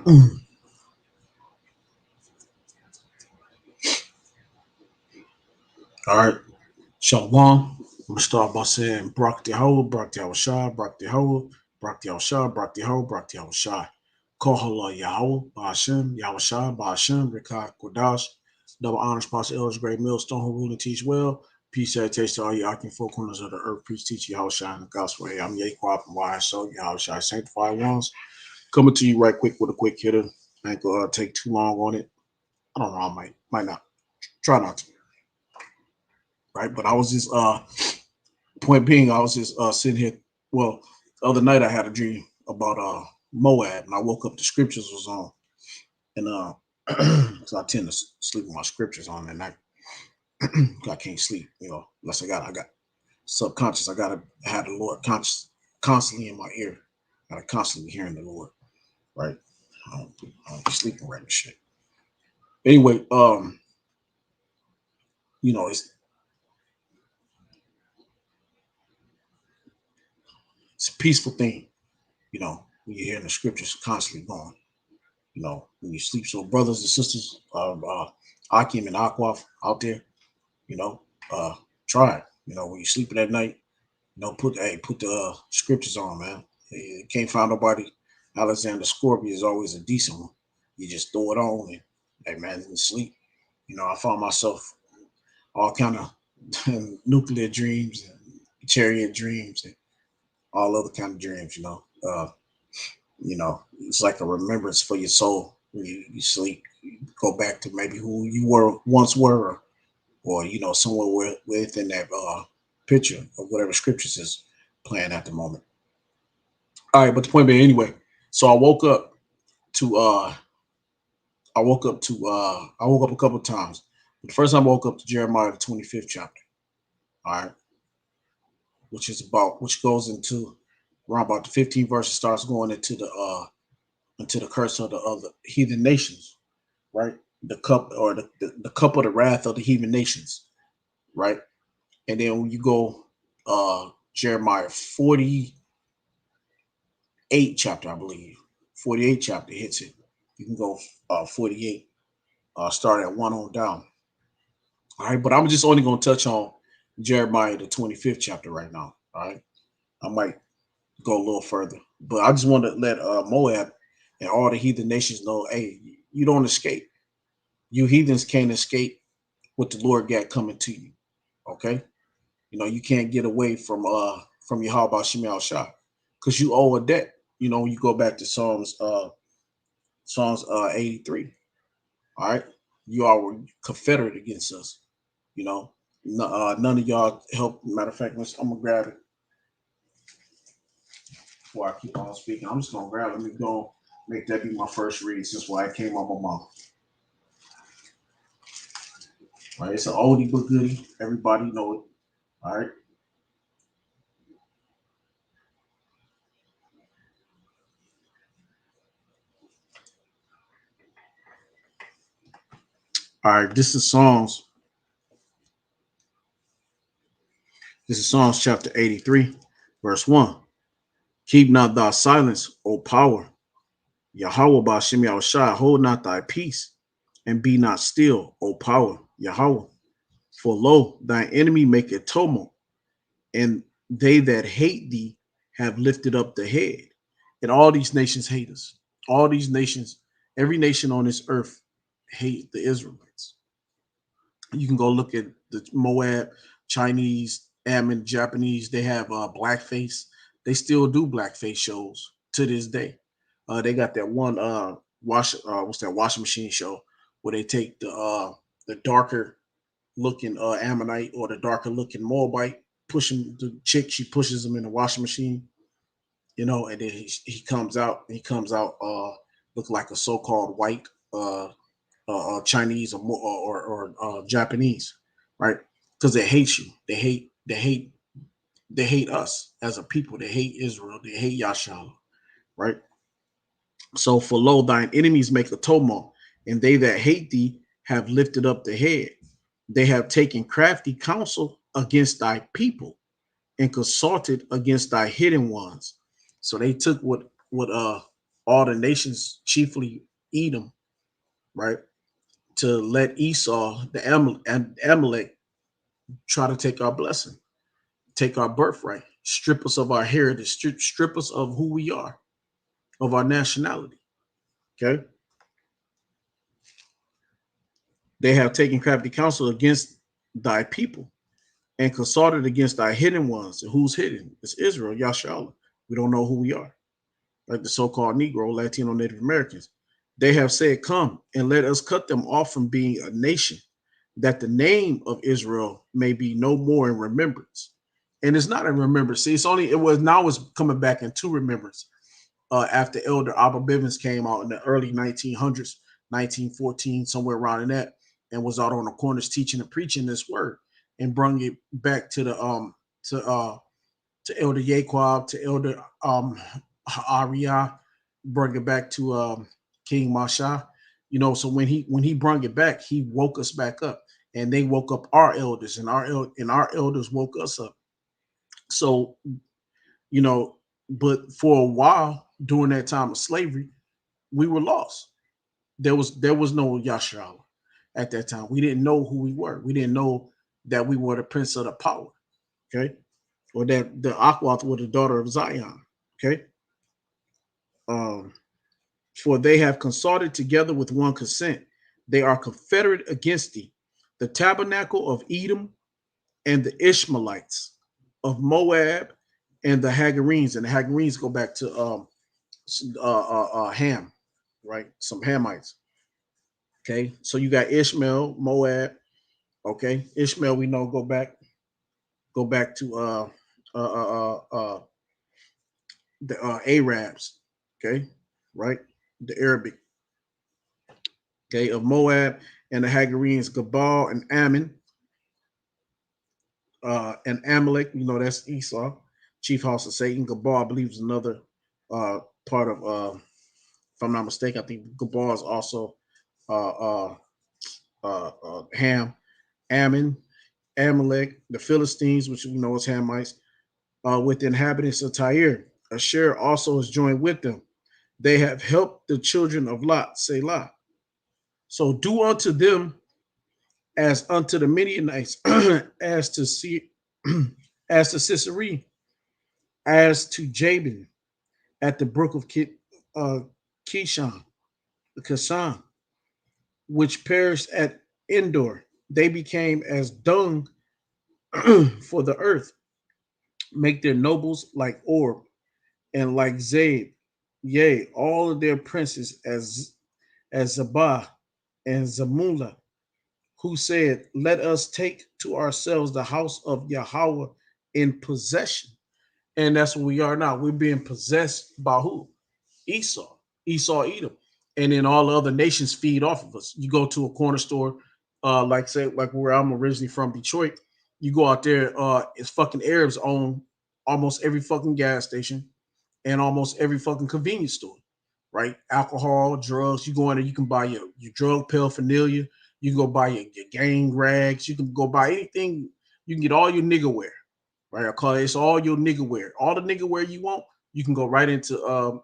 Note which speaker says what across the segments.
Speaker 1: All right. Shalom. I'm gonna start by saying Brak Yahweh, Brak Shah, Brak Yahweh, Brak Shah, Brak Yahweh, Brak Shah. Kohala Yahweh, Ba'ashem, Yahweh Shah, Ba'ashem, Rikah Kodash. Double honors, Pastor Elders, Great Millstone, who rule and teach well. Peace, salutation to all you Akim four corners of the earth. Preach, teach Yahweh Shah in the gospel. Hey, I'm Yaquab from YSO, Yahweh Shah, sanctified ones. Coming to you right quick with a quick hitter. I ain't gonna take too long on it. I don't know, I might not. Try not to. Right. But I was just point being, I was just sitting here. Well, the other night I had a dream about Moab, and I woke up. The scriptures was on, and so I tend to sleep with my scriptures on at night. I can't sleep, unless I got subconscious. I gotta have the Lord conscious constantly in my ear. I gotta constantly be hearing the Lord, right? I don't be sleeping right and shit. Anyway, it's a peaceful thing, when you're hearing the scriptures constantly going. When you sleep. So, brothers and sisters, Akim and Akwaf out there, you know, uh, try it. When you're sleeping at night, put the scriptures on, man. You can't find nobody. Alexander Scorpio is always a decent one. You just throw it on and, hey, man, and sleep. I found myself all kind of nuclear dreams and chariot dreams and all other kind of dreams. It's like a remembrance for your soul when you sleep. You go back to maybe who you once were, or somewhere within that picture of whatever scriptures is playing at the moment. All right, but the point being, anyway. So to uh I woke up a couple of times. But the first time I woke up to Jeremiah the 25th chapter. All right, which goes into around about the 15th verse, starts going into the curse of the other heathen nations, right? The cup, or the cup of the wrath of the heathen nations, right? And then when you go Jeremiah 48 chapter, I believe. 48 chapter hits it. You can go 48, start at one on down. All right, but I'm just only gonna touch on Jeremiah the 25th chapter right now. All right. I might go a little further. But I just want to let Moab and all the heathen nations know, hey, you don't escape. You heathens can't escape what the Lord got coming to you. Okay, you can't get away from Yahweh Shemel Shah, because you owe a debt. You go back to Psalms 83. All right, you all were confederate against us. None of y'all help. Matter of fact, I'm gonna grab it before I keep on speaking. I'm just gonna grab it. Let me go make that be my first read since why it came on my mouth. All right, it's an oldie but goodie. Everybody know it. All right. All right. This is Psalms chapter 83, verse 1. Keep not thy silence, O power. Yahweh Ba'Shem Yahushai, hold not thy peace, and be not still, O power, Yahweh. For lo, thine enemy maketh tumult, and they that hate thee have lifted up the head. And all these nations hate us. All these nations, every nation on this earth hate the Israelites. You can go look at the Moab, Chinese, Ammon, Japanese. They have blackface. They still do blackface shows to this day. They got that one what's that washing machine show where they take the darker looking Ammonite or the darker looking Moabite, pushing the chick. She pushes him in the washing machine, and then he comes out. He comes out look like a so-called white Chinese or Japanese, right? Because they hate you. They hate us as a people. They hate Israel. They hate Yahshua, right? So for lo, thine enemies make a tumult, and they that hate thee have lifted up the head. They have taken crafty counsel against thy people and consulted against thy hidden ones. So they took what all the nations, chiefly Edom, right, to let Esau, the Amalek, try to take our blessing, take our birthright, strip us of our heritage, strip us of who we are, of our nationality. Okay. They have taken crafty counsel against thy people and consulted against thy hidden ones. And who's hidden? It's Israel, Yashala. We don't know who we are, like the so-called Negro, Latino, Native Americans. They have said, come and let us cut them off from being a nation, that the name of Israel may be no more in remembrance. And it's not in remembrance. See, it was now it's coming back into remembrance after Elder Abba Bivens came out in the early 1900s, 1914, somewhere around in that, and was out on the corners teaching and preaching this word and bring it back to the to Elder Yaquab, to Elder Ariyah, bring it back to King Masha. You know, so when he brought it back, he woke us back up, and they woke up our elders, and our elders woke us up. So, you know, but for a while during that time of slavery, we were lost. There was no Yasharala at that time. We didn't know who we were. We didn't know that we were the prince of the power. Okay, or that the Akwath were the daughter of Zion. Okay, um, for they have consorted together with one consent. They are confederate against thee. The tabernacle of Edom and the Ishmaelites of Moab and the Hagarenes. And the Hagarenes go back to Ham, right? Some Hamites. Okay, so you got Ishmael, Moab. Okay, Ishmael, we know go back to uh, uh, uh, uh, the Arabs. Okay, right? The Arabic. Okay, of Moab and the Hagarenes, Gabal and Ammon, and Amalek. You know that's Esau, chief house of Satan. Gabal, I believe, is another part of. If I'm not mistaken, I think Gabal is also uh, uh, Ham, Ammon, Amalek, the Philistines, which we know is Hamites, with the inhabitants of Tyre. Asher also is joined with them. They have helped the children of Lot, Selah. So do unto them as unto the Midianites, as to see, as to Sisera, as to Jabin at the brook of Kishon, the Kashan, which perished at Endor. They became as dung for the earth. Make their nobles like Orb and like Zabe, yea, all of their princes as Zabah and Zamula, who said, let us take to ourselves the house of Yahweh in possession. And that's what we are now. We're being possessed by who? Esau. Esau, Edom. And then all the other nations feed off of us. You go to a corner store, like where I'm originally from, Detroit. You go out there, it's fucking Arabs own almost every fucking gas station and almost every fucking convenience store, right? Alcohol, drugs. You go in there, you can buy your drug paraphernalia. You can go buy your gang rags. You can go buy anything. You can get all your nigga wear, right? I call it, it's all your nigga wear. All the nigga wear you want, you can go right into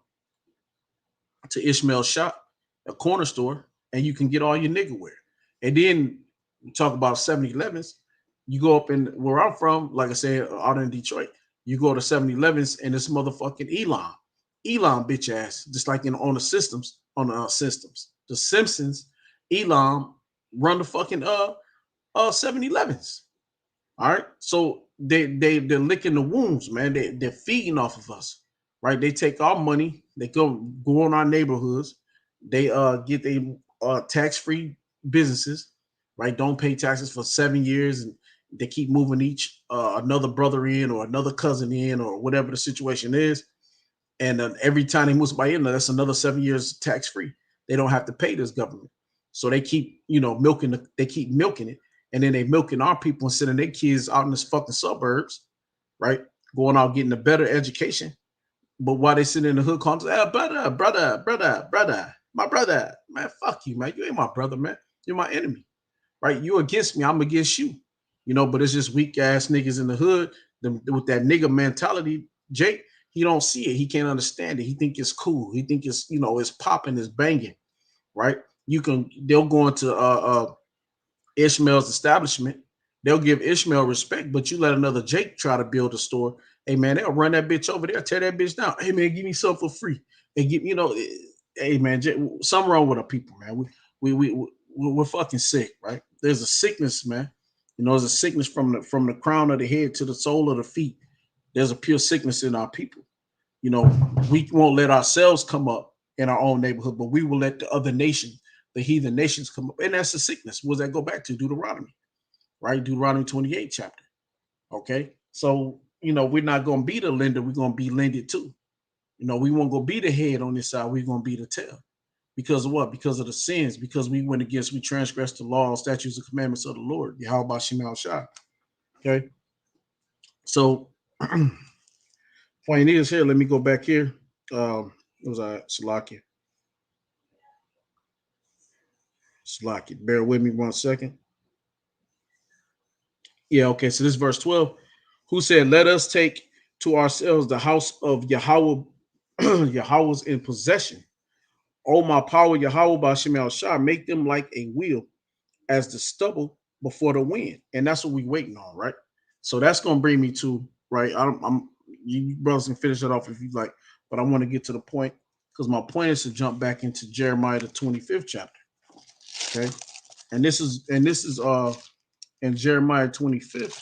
Speaker 1: to Ishmael's shop, a corner store, and you can get all your nigga wear. And then you talk about 7-Elevens. You go up in where I'm from, like I said, out in Detroit, you go to 7-Elevens and this motherfucking Elam bitch ass, just like on the systems, systems. The Simpsons, Elam run the fucking 7-Elevens. All right. So they're licking the wounds, man. They're feeding off of us, right? They take our money, they go in our neighborhoods, they get a tax-free businesses, right? Don't pay taxes for 7 years, and they keep moving each another brother in or another cousin in or whatever the situation is. And every time they move somebody in, that's another 7 years tax-free. They don't have to pay this government. So they keep, they keep milking it. And then they milking our people and sending their kids out in the fucking suburbs, right? Going out getting a better education. But while they sitting in the hood calling, brother, my brother, man, fuck you, man. You ain't my brother, man. You're my enemy, right? You against me, I'm against you. But it's just weak ass niggas in the hood with that nigga mentality, Jake. He don't see it. He can't understand it. He think it's cool. He think it's, it's popping, it's banging, right? They'll go into Ishmael's establishment. They'll give Ishmael respect, but you let another Jake try to build a store. Hey man, they'll run that bitch over there, tear that bitch down. Hey man, give me something for free, and give hey man, something wrong with our people, man. We're fucking sick, right? There's a sickness, man. There's a sickness from the crown of the head to the sole of the feet. There's a pure sickness in our people. We won't let ourselves come up in our own neighborhood, but we will let the other nation, the heathen nations, come up, and that's the sickness. What does that go back to? Deuteronomy, right? Deuteronomy 28 chapter. Okay, so we're not going to be the lender. We're going to be lended too. We won't go be the head on this side. We're going to be the tail. Because of what? Because of the sins. Because we transgressed the law, statutes, and commandments of the Lord. Yahweh Shem Shai. Okay. So, point is here. Let me go back here. It was Salakia. Salakia. Bear with me 1 second. Yeah. Okay. So this is verse 12. Who said, "Let us take to ourselves the house of Yahweh, Yahweh's in possession. Oh, my power, Yahweh Bashim Shah, make them like a wheel as the stubble before the wind." And that's what we're waiting on, right? So that's going to bring me to, right? You brothers can finish it off if you like, but I want to get to the point because my point is to jump back into Jeremiah, the 25th chapter. Okay. And this is in Jeremiah 25th.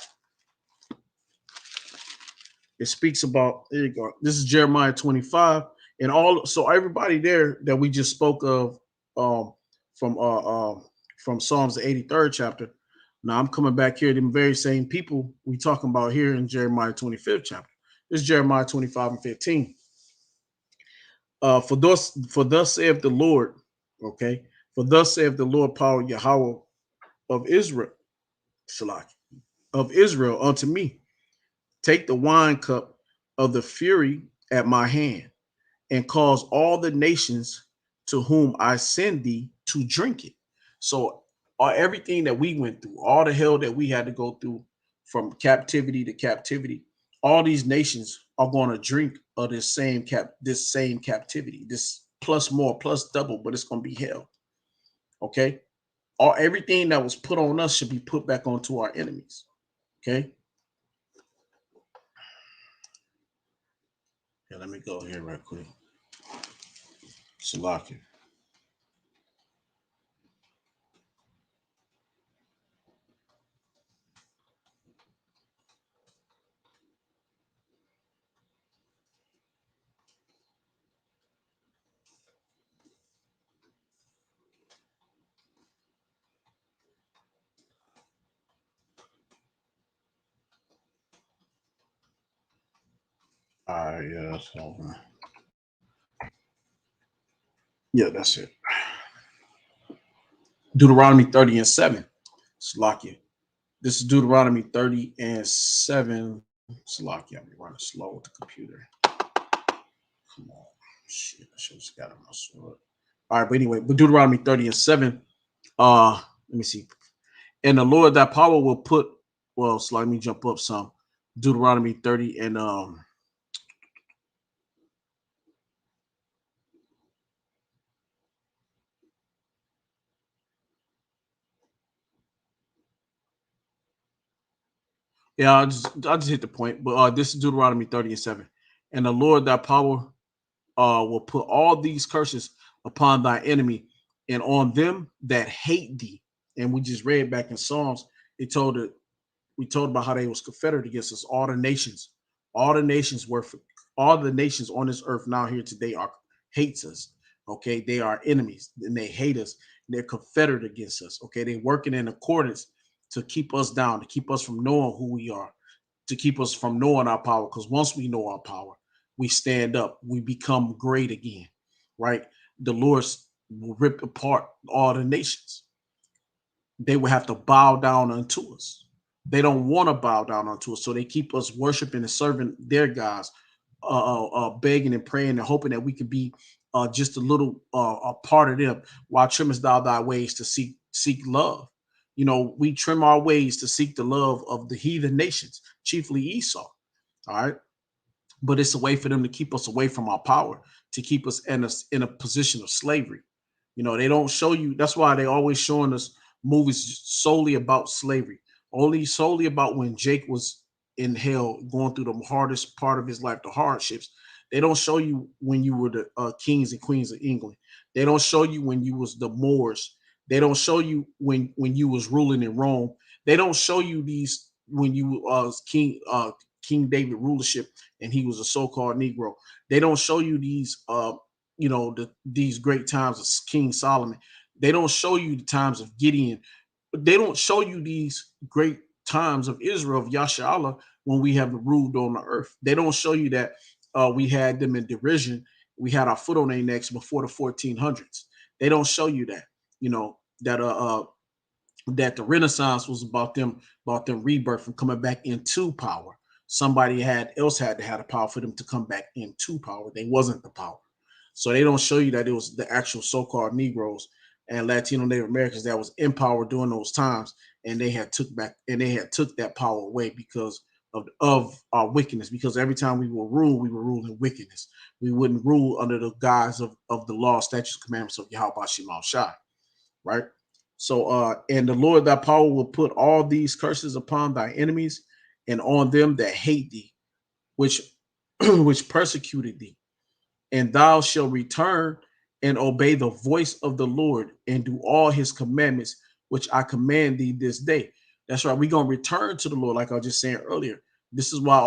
Speaker 1: It speaks about, there you go. This is Jeremiah 25. And so everybody there that we just spoke of from Psalms the 83rd chapter. Now I'm coming back here, them very same people we talking about here in Jeremiah 25th chapter. This is Jeremiah 25 and 15. For thus saith the Lord, okay, for thus saith the Lord power Yahweh of Israel, Shalak, of Israel unto me, take the wine cup of the fury at my hand, and cause all the nations to whom I send thee to drink it. So everything that we went through, all the hell that we had to go through from captivity to captivity, all these nations are going to drink of this same captivity, this plus more, plus double, but it's going to be hell. Okay. Everything that was put on us should be put back onto our enemies. Okay. Yeah, let me go here real quick. Salakia. All right, yeah, so yeah, that's it. Deuteronomy 30 and 7. Salakia. This is Deuteronomy 30 and 7. Salakia, I'm running slow with the computer. Come on. Shit, I should have got on my sword. All right, but anyway, but Deuteronomy 30 and 7. Let me see. And the Lord that power will put, well, so let me jump up some. Deuteronomy 30 and yeah, I'll just hit the point. But this is Deuteronomy 30 and 7. And the Lord that power will put all these curses upon thy enemy and on them that hate thee. And we just read back in Psalms, we told about how they was confederate against us. All the nations on this earth now here today hates us. Okay, they are enemies and they hate us. They're confederate against us. Okay, they're working in accordance to keep us down, to keep us from knowing who we are, to keep us from knowing our power. Because once we know our power, we stand up, we become great again, right? The Lord will rip apart all the nations. They will have to bow down unto us. They don't want to bow down unto us, so they keep us worshiping and serving their gods, begging and praying and hoping that we could be just a part of them. While trimmest thou thy ways to seek love. We trim our ways to seek the love of the heathen nations, chiefly Esau. All right. but it's a way for them to keep us away from our power, to keep us in a position of slavery. They don't show you. That's why they always showing us movies solely about slavery, only solely about when Jake was in hell, going through the hardest part of his life, the hardships. They don't show you when you were the kings and queens of England. They don't show you when you was the Moors. They don't show you when you was ruling in Rome. They don't show you these when you King David rulership and he was a so-called Negro. They don't show you these these great times of King Solomon. They don't show you the times of Gideon. They don't show you these great times of Israel, of Yasha when we have ruled on the earth. They don't show you that we had them in derision. We had our foot on their necks before the 1400s. They don't show you that, that the Renaissance was about them rebirth and coming back into power. Somebody else had to have the power for them to come back into power. They wasn't the power. So they don't show you that it was the actual so-called Negroes and Latino Native Americans that was in power during those times, and they had took that power away because of our wickedness. Because every time we were ruling wickedness. We wouldn't rule under the guise of the law, statutes, commandments of Yahweh Shema Shai, right? So and the Lord thy power will put all these curses upon thy enemies and on them that hate thee, which which persecuted thee, and thou shalt return and obey the voice of the Lord and do all his commandments, which I command thee this day. That's right. We're going to return to the Lord, like I was just saying earlier. This is why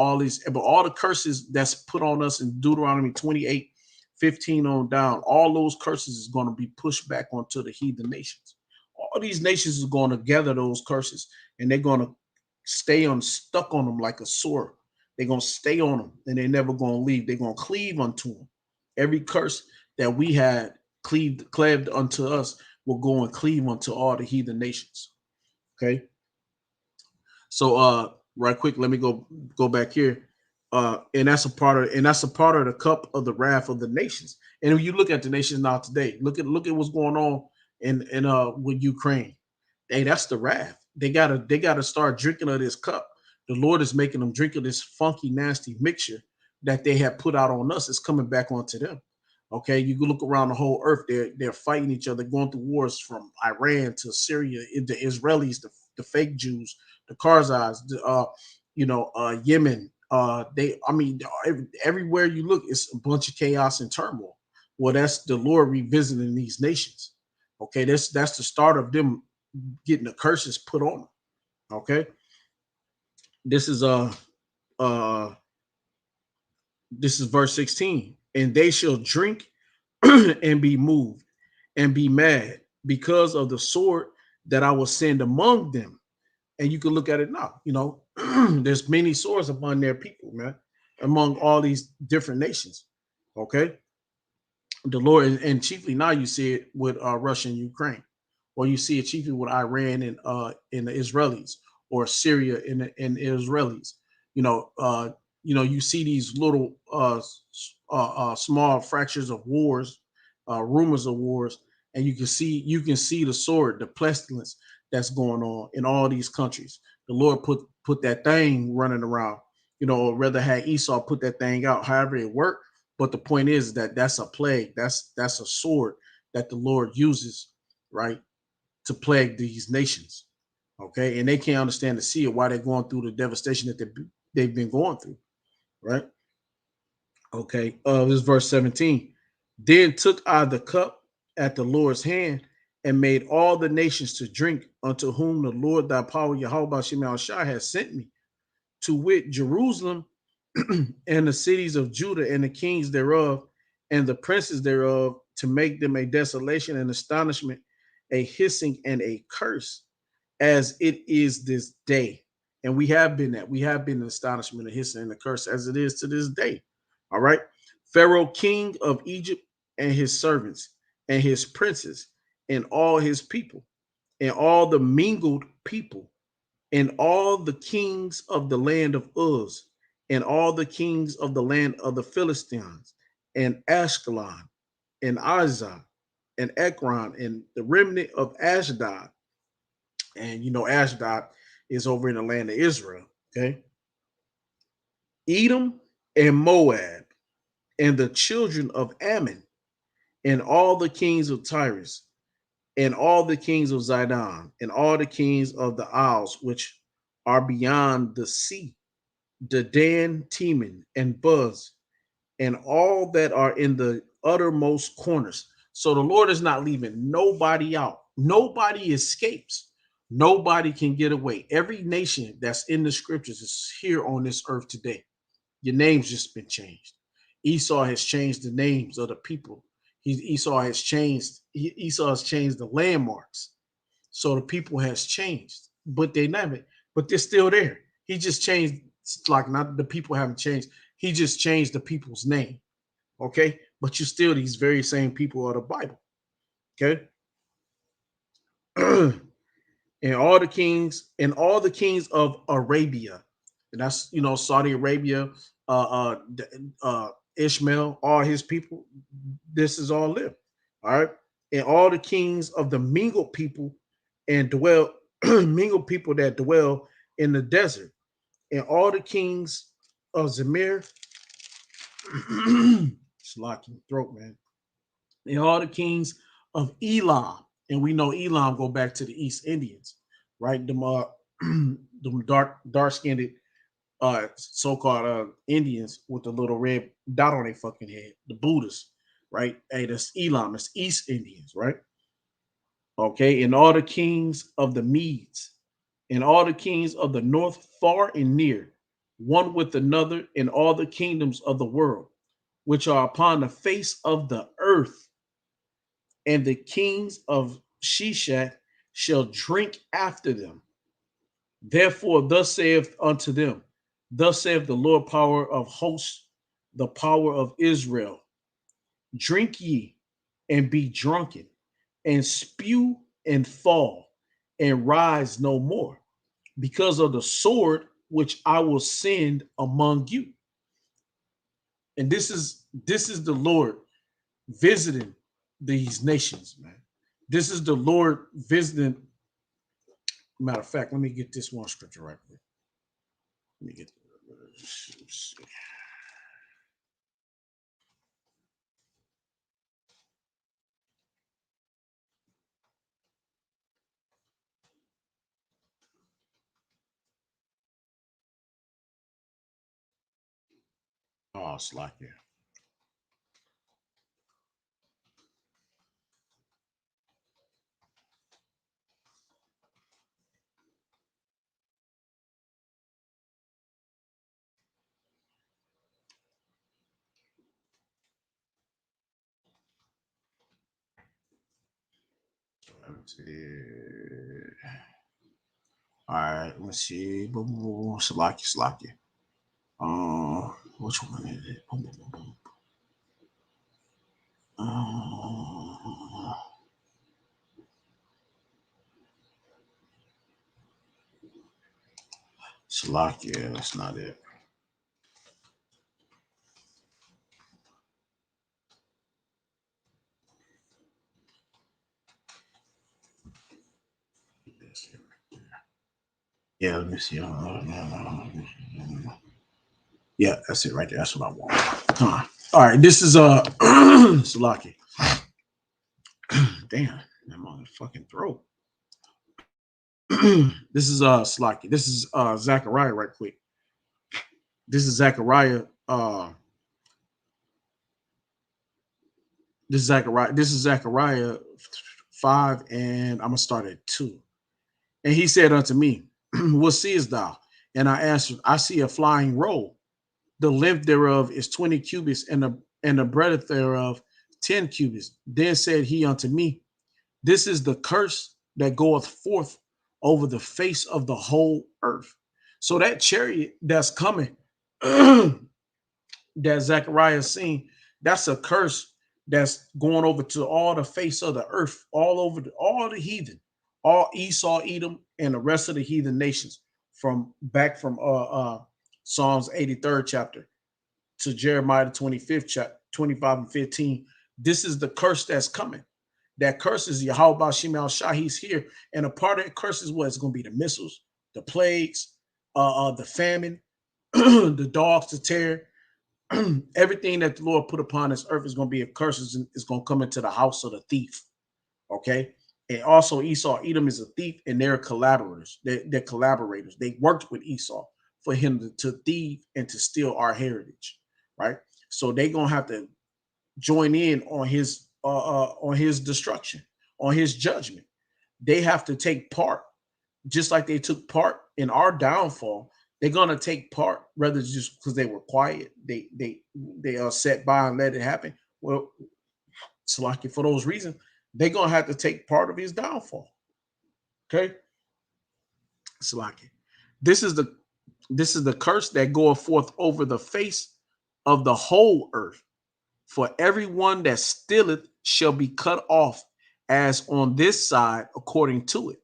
Speaker 1: but all the curses that's put on us in Deuteronomy 28:15 on down, all those curses is going to be pushed back onto the heathen nations. All these nations is going to gather those curses and they're going to stuck on them like a sword. They're going to stay on them and they're never going to leave. They're going to cleave unto them. Every curse that we had cleaved unto us will go and cleave unto all the heathen nations. Okay. So right quick, let me go back here. And that's a part of the cup of the wrath of the nations. And when you look at the nations now today, look at what's going on in with Ukraine. Hey, that's the wrath. They gotta start drinking of this cup. The Lord is making them drink of this funky, nasty mixture that they have put out on us. It's coming back onto them. Okay, you can look around the whole earth. They're fighting each other, going through wars from Iran to Syria, the Israelis, the fake Jews, the Karzais, Yemen. Everywhere you look, it's a bunch of chaos and turmoil. Well, that's the Lord revisiting these nations. Okay, that's the start of them getting the curses put on them. Okay, this is uh this is verse 16. And they shall drink and be moved and be mad because of the sword that I will send among them. And you can look at it now. There's many swords among their people, man, among all these different nations. Okay, the Lord, and chiefly now you see it with Russia and Ukraine, or you see it chiefly with Iran and the Israelis, or Syria and the Israelis. You know, uh, you see these little small fractures of wars, rumors of wars, and you can see the sword, the pestilence that's going on in all these countries. The Lord put that thing running around. Or rather had Esau put that thing out. However it worked, but the point is that that's a plague. That's a sword that the Lord uses, right, to plague these nations. Okay, and they can't understand to see it why they're going through the devastation that they've been going through, right? Okay, this is verse 17. Then took I the cup at the Lord's hand and made all the nations to drink unto whom the Lord thy power Yahweh Shema Shai has sent me, to wit Jerusalem and the cities of Judah and the kings thereof and the princes thereof, to make them a desolation and astonishment, a hissing and a curse, as it is this day. And we have been that. We have been an astonishment, a hissing, and a curse, as it is to this day. All right. Pharaoh, king of Egypt, and his servants, and his princes, and all his people, and all the mingled people, and all the kings of the land of Uz, and all the kings of the land of the Philistines, and Ashkelon, and Azah, and Ekron, and the remnant of Ashdod. And Ashdod is over in the land of Israel. Okay. Edom and Moab, and the children of Ammon, and all the kings of Tyrus, and all the kings of Zidon, and all the kings of the isles which are beyond the sea, Dedan, Teman, and Buz, and all that are in the uttermost corners. So the Lord is not leaving nobody out. Nobody escapes. Nobody can get away. Every nation that's in the scriptures is here on this earth today. Your name's just been changed. Esau has changed the names of the people. Esau has changed the landmarks. So the people has changed, but they never, but they're still there. He just changed, like not the people haven't changed. He just changed the people's name. Okay. But you still these very same people of the Bible. Okay. And all the kings of Arabia, and that's Saudi Arabia, uh, uh, Ishmael, all his people. This is all live. All right, and all the kings of the mingled people and dwell mingled people that dwell in the desert, and all the kings of Zemir, it's locking throat, man, and all the kings of Elam, and we know Elam go back to the East Indians, right? Them dark skinned so-called Indians with the little red dot on their fucking head, the Buddhists, right? Hey, that's Elam, it's East Indians, right? Okay, and all the kings of the Medes, and all the kings of the north, far and near, one with another, in all the kingdoms of the world, which are upon the face of the earth, and the kings of Shishak shall drink after them. Therefore, thus saith unto them, thus saith the Lord power of hosts, the power of Israel, drink ye and be drunken, and spew and fall, and rise no more, because of the sword which I will send among you. And this is the Lord visiting these nations, man. This is the Lord visiting. Matter of fact, let me get this one scripture right quick. Let me get. Oh, it's like yeah. All right, let's see. Boom, boom, boom. Salaki. Which one is it? Boom, boom, boom, boom. Uh, Salakia, that's not it. Yeah, let me see. Yeah, that's it right there. That's what I want. All right, this is Salaki. Damn, that motherfucking throat. This is Salaki. This is Zachariah right quick. This is Zechariah. This is Zechariah 5, and I'm gonna start at 2. And he said unto me, what seest thou? And I answered, I see a flying roll. The length thereof is 20 cubits, and the breadth thereof 10 cubits. Then said he unto me, this is the curse that goeth forth over the face of the whole earth. So that chariot that's coming, that Zechariah seen, that's a curse that's going over to all the face of the earth, all over all the heathen, all Esau, Edom, and the rest of the heathen nations, from back from Psalms 83rd chapter to Jeremiah the 25th chapter, 25 and 15. This is the curse that's coming. That curse is Yahweh Shem Al Shah. He's here, and a part of that curse is what? It's going to be the missiles, the plagues, the famine, the dogs to tear, everything that the Lord put upon this earth is going to be a curse, is going to come into the house of the thief. Okay. And also Esau, Edom is a thief, and they're collaborators. They're collaborators. They worked with Esau for him to thieve and to steal our heritage, right? So they're gonna have to join in on his destruction, on his judgment. They have to take part, just like they took part in our downfall. They're gonna take part, rather just because they were quiet. They sat by and let it happen. Well, so like for those reasons, they're gonna have to take part of his downfall. Okay, so like this is the this is the curse that goeth forth over the face of the whole earth. For everyone that stealeth shall be cut off, as on this side according to it,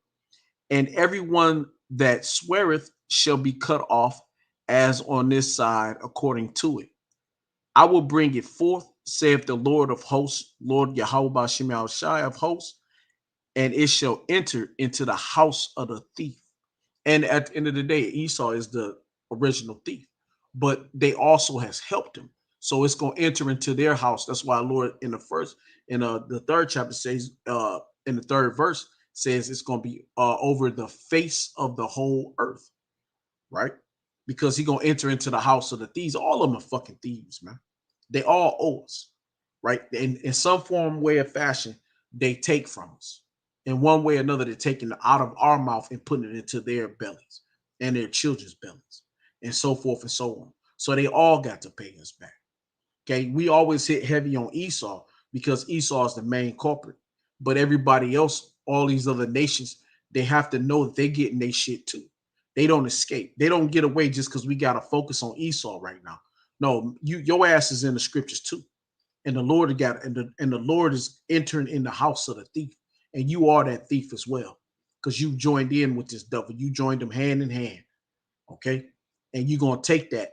Speaker 1: and everyone that sweareth shall be cut off, as on this side according to it. I will bring it forth, saith the Lord of hosts, Lord Yahweh Shem Shai of hosts, and it shall enter into the house of the thief. And at the end of the day, Esau is the original thief, but they also has helped him. So it's going to enter into their house. That's why Lord in the third chapter says, in the third verse says it's going to be over the face of the whole earth, right? Because he's going to enter into the house of the thieves. All of them are fucking thieves, man. They all owe us, right? In some form, way, or fashion, they take from us. In one way or another, they're taking it out of our mouth and putting it into their bellies and their children's bellies, and so forth and so on. So they all got to pay us back. Okay, we always hit heavy on Esau because Esau is the main culprit. But everybody else, all these other nations, they have to know that they're getting their shit too. They don't escape. They don't get away just because we got to focus on Esau right now. No, your ass is in the scriptures too. And the Lord got and the Lord is entering in the house of the thief. And you are that thief as well. Because you joined in with this devil. You joined them hand in hand. Okay. And you're gonna take that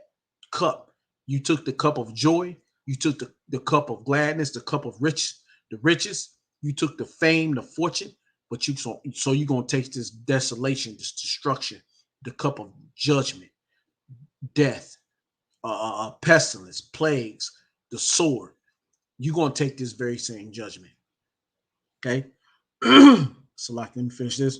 Speaker 1: cup. You took the cup of joy, you took the cup of gladness, the cup of the riches, you took the fame, the fortune, but so you're gonna take this desolation, this destruction, the cup of judgment, death, pestilence, plagues, the sword. You're gonna take this very same judgment. Okay. So like, let me finish this.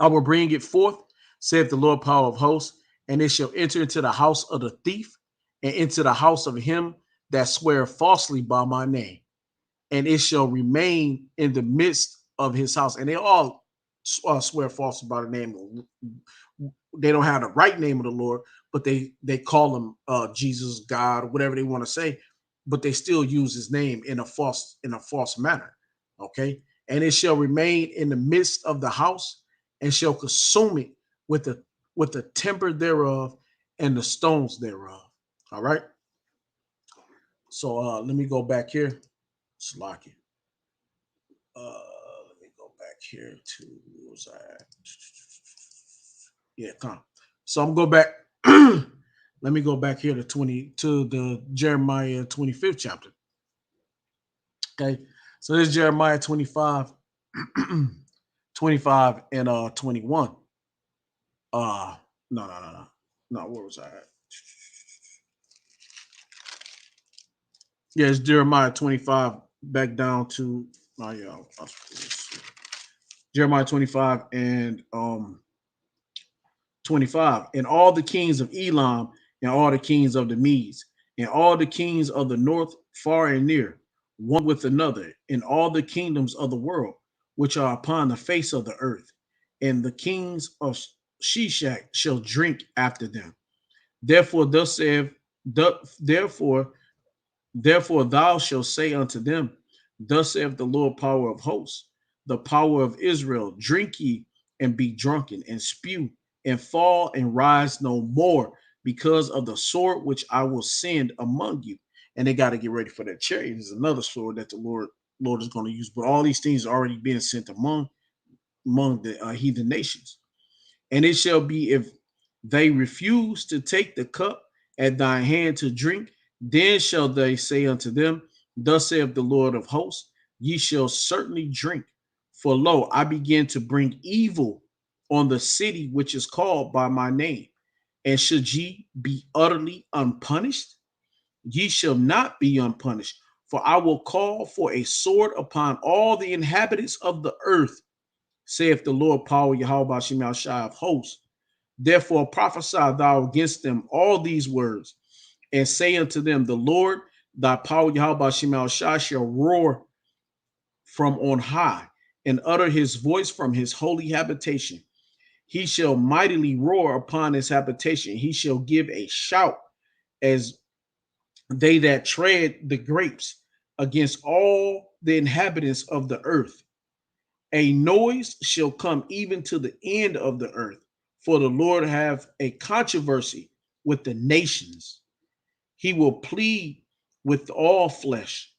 Speaker 1: I will bring it forth, saith the Lord power of hosts, and it shall enter into the house of the thief, and into the house of him that swear falsely by my name, and it shall remain in the midst of his house. And they all swear falsely by the name. They don't have the right name of the Lord, but they call him Jesus, God, whatever they want to say, but they still use his name in a false manner. Okay, and it shall remain in the midst of the house, and shall consume it with the timber thereof and the stones thereof. All right. So let me go back here. Slocky. Let me go back here to where was I at? Yeah, come. So I'm go back. Let me go back here to the Jeremiah 25th chapter. Okay. So this is Jeremiah 25, 25 and 21. No. No, where was I at? Yeah, it's Jeremiah 25 back down to yeah, Jeremiah 25 and 25. And all the kings of Elam, and all the kings of the Medes, and all the kings of the north, far and near, one with another, in all the kingdoms of the world, which are upon the face of the earth, and the kings of Shishak shall drink after them. Therefore, thus saith, therefore, thou shalt say unto them, thus saith the Lord power of hosts, the power of Israel, drink ye and be drunken, and spew and fall and rise no more, because of the sword which I will send among you. And they got to get ready for that chariot. There's another sword that the Lord is going to use. But all these things are already being sent among the heathen nations. And it shall be, if they refuse to take the cup at thy hand to drink, then shall they say unto them, thus saith the Lord of hosts, ye shall certainly drink. For lo, I begin to bring evil on the city which is called by my name. And should ye be utterly unpunished? Ye shall not be unpunished, for I will call for a sword upon all the inhabitants of the earth, saith the Lord power Yahweh Shem Shai of hosts. Therefore prophesy thou against them all these words, and say unto them, the Lord thy power Yahweh Shem Shai shall roar from on high, and utter his voice from his holy habitation. He shall mightily roar upon his habitation. He shall give a shout as they that tread the grapes against all the inhabitants of the earth. A noise shall come even to the end of the earth, for the Lord have a controversy with the nations. He will plead with all flesh.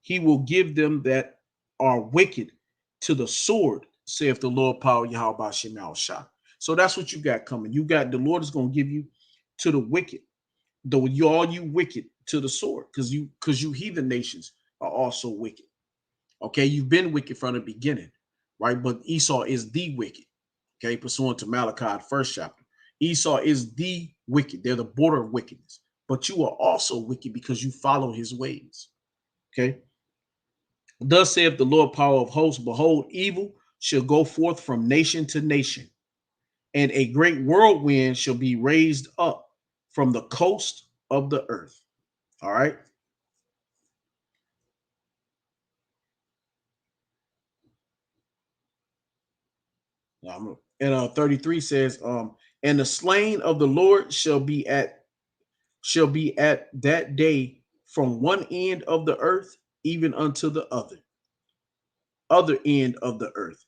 Speaker 1: He will give them that are wicked to the sword, saith the Lord power Yahweh Shem Shah. So that's what you got coming. You got the Lord is going to give you to the wicked, though you all you wicked to the sword, because you heathen nations are also wicked. Okay, you've been wicked from the beginning, right? But Esau is the wicked. Okay, pursuant to Malachi, the first chapter. Esau is the wicked. They're the border of wickedness. But you are also wicked because you follow his ways. Okay. Thus saith the Lord power of hosts, behold, evil shall go forth from nation to nation, and a great whirlwind shall be raised up from the coast of the earth. All right. And 33 says, and the slain of the Lord shall be at that day from one end of the earth even unto the other end of the earth.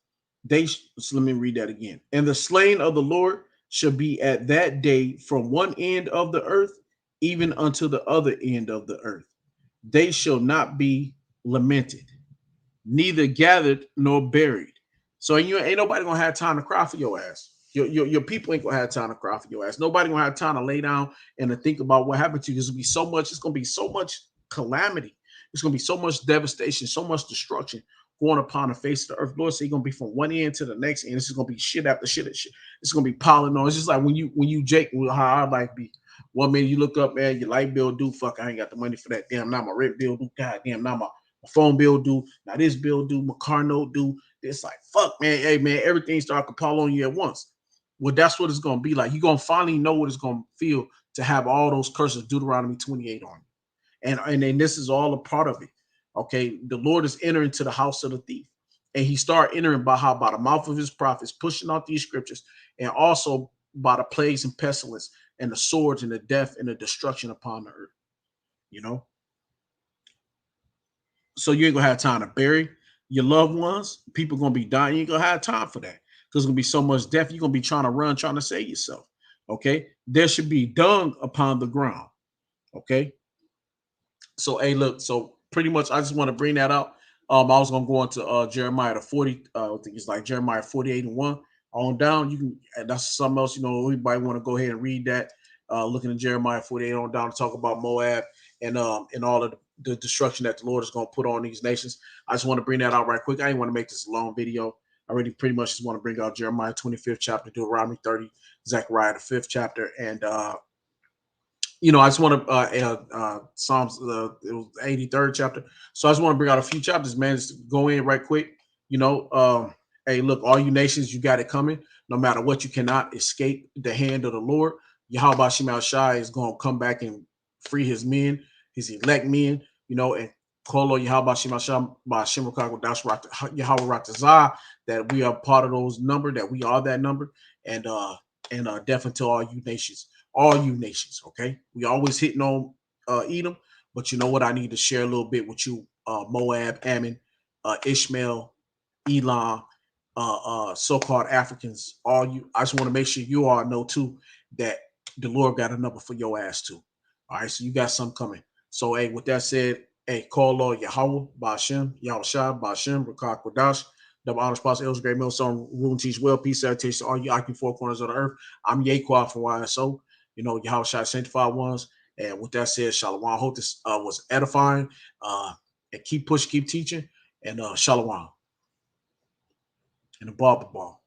Speaker 1: So let me read that again. And the slain of the Lord shall be at that day from one end of the earth even unto the other end of the earth. They shall not be lamented, neither gathered nor buried. So you ain't nobody gonna have time to cry for your ass. Your people ain't gonna have time to cry for your ass. Nobody gonna have time to lay down and to think about what happened to you. There's gonna be so much. It's gonna be so much calamity. It's gonna be so much devastation, so much destruction going upon the face of the earth. Lord say you're gonna be from one end to the next end. This is gonna be shit after shit. It's gonna be piling on. It's just like when you Jake, how I like be. One minute you look up, man, your light bill due. Fuck, I ain't got the money for that. Damn, now my rent bill due. God damn, now my phone bill due. Now this bill due. My car note due. It's like, fuck, man. Hey, man, everything start to pile on you at once. Well, that's what it's going to be like. You're going to finally know what it's going to feel to have all those curses, Deuteronomy 28 on you. And then this is all a part of it. Okay. The Lord is entering to the house of the thief. And he start entering by the mouth of his prophets, pushing out these scriptures, and also by the plagues and pestilence and the swords and the death and the destruction upon the earth. You know? So you ain't gonna have time to bury your loved ones. People gonna be dying. You ain't gonna have time for that because there's gonna be so much death. You're gonna be trying to run, trying to save yourself. Okay. There should be dung upon the ground. Okay. So hey, look. So pretty much, I just want to bring that out. I was gonna go into Jeremiah the 40. I think it's like Jeremiah 48:1 on down. You can. That's something else. Everybody want to go ahead and read that. Looking at Jeremiah 48 on down to talk about Moab and all of the destruction that the Lord is going to put on these nations. I just want to bring that out right quick. I didn't want to make this a long video. I really pretty much just want to bring out Jeremiah 25th chapter, Deuteronomy 30, Zechariah the 5th chapter, and I just want to Psalms it was 83rd chapter. So I just want to bring out a few chapters, man. Just go in right quick. Hey, look, all you nations, you got it coming. No matter what, you cannot escape the hand of the Lord. Yahweh Shema Shai is going to come back and free his men, his elect men, and call on Yahweh Shema Shai by Shem Yahweh Ratazah, that we are part of those number, that we are that number, and definitely to all you nations, okay? We always hitting on Edom, but you know what? I need to share a little bit with you, Moab, Ammon, Ishmael, Elam, so-called Africans, all you. I just want to make sure you all know too that the Lord got a number for your ass too. All right, so you got something coming. So hey, with that said, hey, call Lord Yahweh, Bashem, Yahushua, Bashem, Rakak Wadash, double honor spots, El's Great Millstone, Room Teach Well, Peace, Salutation, all you occupying four corners of the earth. I'm Yaquan from YSO, Yahushua Sanctified Ones. And with that said, Shalom. I hope this was edifying. And keep pushing, keep teaching, and Shalom. And the barber ball.